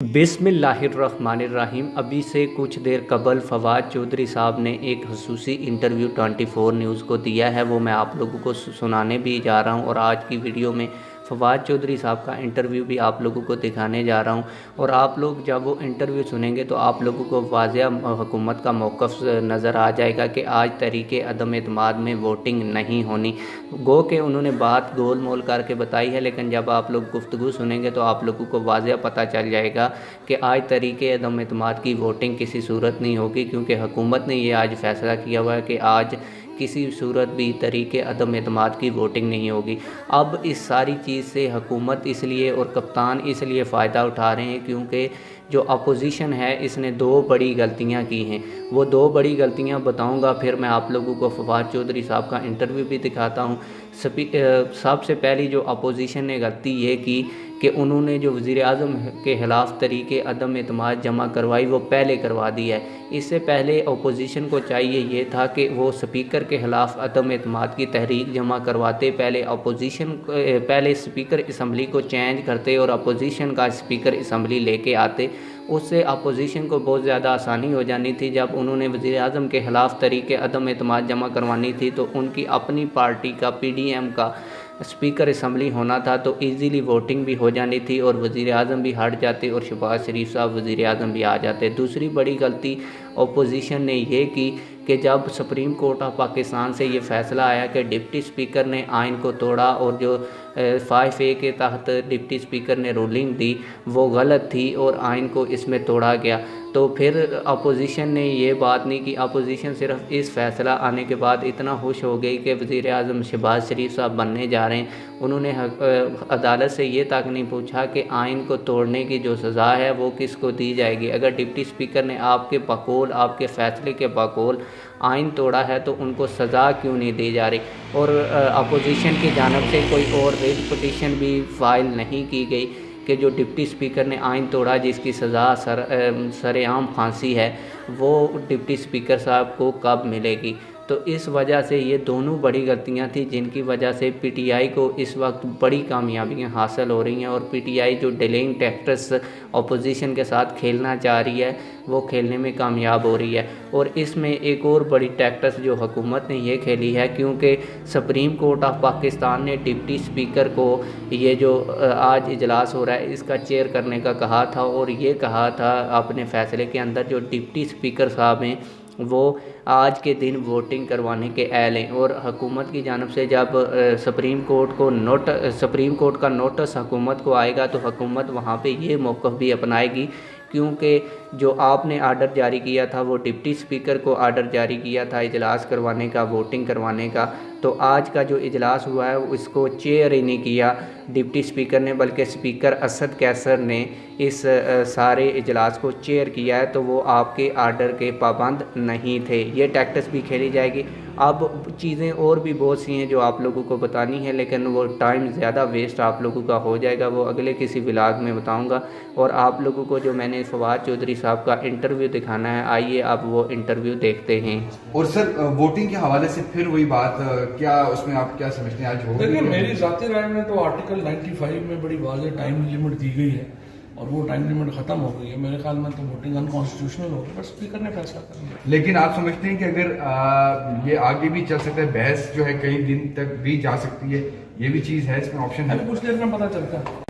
बिस्मिल्लाहिर्रहमानिर्रहीम। अभी से कुछ देर कबल फवाद चौधरी साहब ने एक खसूसी इंटरव्यू 24 न्यूज़ को दिया है, वो मैं आप लोगों को सुनाने भी जा रहा हूं। और आज की वीडियो में फवाद चौधरी साहब का इंटरव्यू भी आप लोगों को दिखाने जा रहा हूं। और आप लोग जब वो इंटरव्यू सुनेंगे तो आप लोगों को वाज़ेह हुकूमत का मौक़िफ़ नज़र आ जाएगा कि आज तरीक़े अदम एतमाद में वोटिंग नहीं होनी। गो के उन्होंने बात गोल मोल करके बताई है, लेकिन जब आप लोग गुफ्तगू सुनेंगे तो आप लोगों को वाज़ेह पता चल जाएगा कि आज तरीक़े अदम एतमाद की वोटिंग किसी सूरत नहीं होगी, क्योंकि हुकूमत ने ये आज फ़ैसला किया हुआ है कि आज किसी सूरत भी तरीक़े अदम एतमाद की वोटिंग नहीं होगी। अब इस सारी चीज़ से हुकूमत इसलिए और कप्तान इसलिए फ़ायदा उठा रहे हैं क्योंकि जो अपोजिशन है इसने दो बड़ी गलतियां की हैं। वो दो बड़ी गलतियां बताऊंगा, फिर मैं आप लोगों को फवाद चौधरी साहब का इंटरव्यू भी दिखाता हूं। सबसे पहली जो अपोजिशन ने गलती ये की कि उन्होंने जो वज़ीर आज़म के ख़िलाफ़ तरीक़े अदम एतमाद जमा करवाई वो पहले करवा दी है। इससे पहले अपोजिशन को चाहिए ये था कि वो स्पीकर के ख़िलाफ़ अदम एतमाद की तहरीक जमा करवाते, पहले स्पीकर असम्बली को चेंज करते और अपोजिशन का स्पीकर असम्बली लेके आते। उससे अपोजिशन को बहुत ज़्यादा आसानी हो जानी थी। जब उन्होंने वज़ीर आज़म के ख़िलाफ़ तरीक़े अदम एतमाद जमा करवानी थी तो उनकी अपनी पार्टी का PDM का स्पीकर असम्बली होना था, तो इजीली वोटिंग भी हो जानी थी और वज़ीर आज़म भी हट जाते और शहबाज शरीफ साहब वज़ीर आज़म भी आ जाते। दूसरी बड़ी गलती अपोजिशन ने ये की कि जब सुप्रीम कोर्ट ऑफ पाकिस्तान से ये फ़ैसला आया कि डिप्टी स्पीकर ने आइन को तोड़ा और जो 5A के तहत डिप्टी स्पीकर ने रूलिंग दी वो गलत थी और आइन को इसमें तोड़ा गया, तो फिर अपोजिशन ने ये बात नहीं की। अपोजिशन सिर्फ इस फ़ैसला आने के बाद इतना खुश हो गई कि वज़ीर आज़म शहबाज शरीफ साहब बनने जा रहे हैं। उन्होंने अदालत से ये तक नहीं पूछा कि आइन को तोड़ने की जो सज़ा है वो किसको दी जाएगी। अगर डिप्टी स्पीकर ने आपके बकौल, आपके फ़ैसले के बकौल आइन तोड़ा है तो उनको सज़ा क्यों नहीं दी जा रही। और अपोजिशन की जानिब से कोई और रिट पटिशन भी फ़ाइल नहीं की गई कि जो डिप्टी स्पीकर ने आइन तोड़ा जिसकी सज़ा सरेआम फांसी है वो डिप्टी स्पीकर साहब को कब मिलेगी। तो इस वजह से ये दोनों बड़ी गलतियां थी जिनकी वजह से PTI को इस वक्त बड़ी कामयाबियां हासिल हो रही हैं। और PTI जो डिलेइंग टैक्टिक्स अपोजिशन के साथ खेलना चाह रही है वो खेलने में कामयाब हो रही है। और इसमें एक और बड़ी टैक्टिक्स जो हुकूमत ने ये खेली है, क्योंकि सुप्रीम कोर्ट ऑफ पाकिस्तान ने डिप्टी स्पीकर को ये जो आज इजलास हो रहा है इसका चेयर करने का कहा था और ये कहा था अपने फ़ैसले के अंदर जो डिप्टी स्पीकर साहब हैं वो आज के दिन वोटिंग करवाने के अहल हैं। और हुकूमत की जानिब से जब सुप्रीम कोर्ट का नोटिस हुकूमत को आएगा तो हुकूमत वहाँ पे ये मौक़िफ़ भी अपनाएगी, क्योंकि जो आपने आर्डर जारी किया था वो डिप्टी स्पीकर को आर्डर जारी किया था इजलास करवाने का, वोटिंग करवाने का। तो आज का जो इजलास हुआ है उसको चेयर ही नहीं किया डिप्टी स्पीकर ने, बल्कि स्पीकर असद कैसर ने इस सारे इजलास को चेयर किया है। तो वो आपके आर्डर के पाबंद नहीं थे। ये टैक्टिक्स भी खेली जाएगी। अब चीज़ें और भी बहुत सी हैं जो आप लोगों को बतानी है, लेकिन वो टाइम ज़्यादा वेस्ट आप लोगों का हो जाएगा, वो अगले किसी व्लॉग में बताऊंगा। और आप लोगों को जो मैंने फवाद चौधरी साहब का इंटरव्यू दिखाना है, आइए आप वो इंटरव्यू देखते हैं। और सर वोटिंग के हवाले से फिर वही बात, क्या उसमें आप क्या समझते हैं आज होगा? देखिए मेरी ज़ाती राय में तो आर्टिकल 95 में बड़ी वाज़ेह टाइम लिमिट दी गई है और वो टाइम लिमिट ख़त्म हो गई है। मेरे ख्याल में तो वोटिंग अनकॉन्स्टिट्यूशनल होगी, बस स्पीकर ने फैसला कर लिया। लेकिन आप समझते हैं कि अगर ये आगे भी चल सकता है, बहस जो है कई दिन तक भी जा सकती है, ये भी चीज़ है, इसमें ऑप्शन है? कुछ देर में पता चलता है।